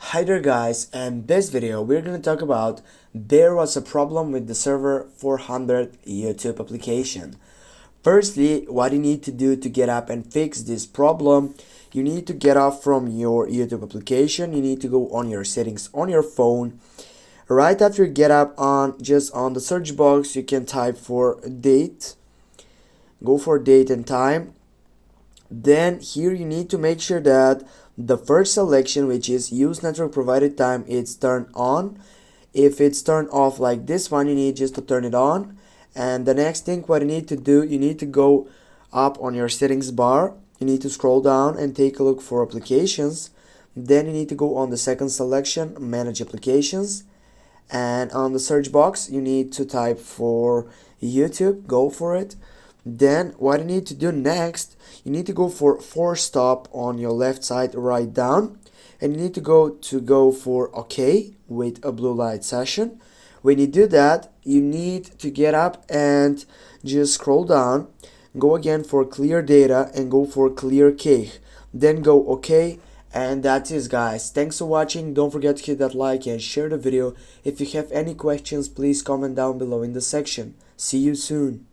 Hi there guys, and this video we're going to talk about there was a problem with the server 400 YouTube application. Firstly, what you need to do to get up and fix this problem, you need to get off from your YouTube application. You need to go on your settings on your phone. Right after you get up, just on the search box you can type for date, go for date and time. Then here you need to make sure that the first selection, which is use network provided time, it's turned on. If it's turned off like this one, you need just to turn it on. And the next thing what you need to do, you need to go up on your settings bar. You need to scroll down and take a look for applications. Then you need to go on the second selection, manage applications. And on the search box you need to type for YouTube, go for it. Then what you need to do next, you need to go for force stop on your left side, right down, and you need to go for OK with a blue light session. When you do that, you need to get up and just scroll down, go again for clear data and go for clear cake, then go OK. And that's it guys. Thanks for watching. Don't forget to hit that like and share the video. If you have any questions, please comment down below in the section. See you soon.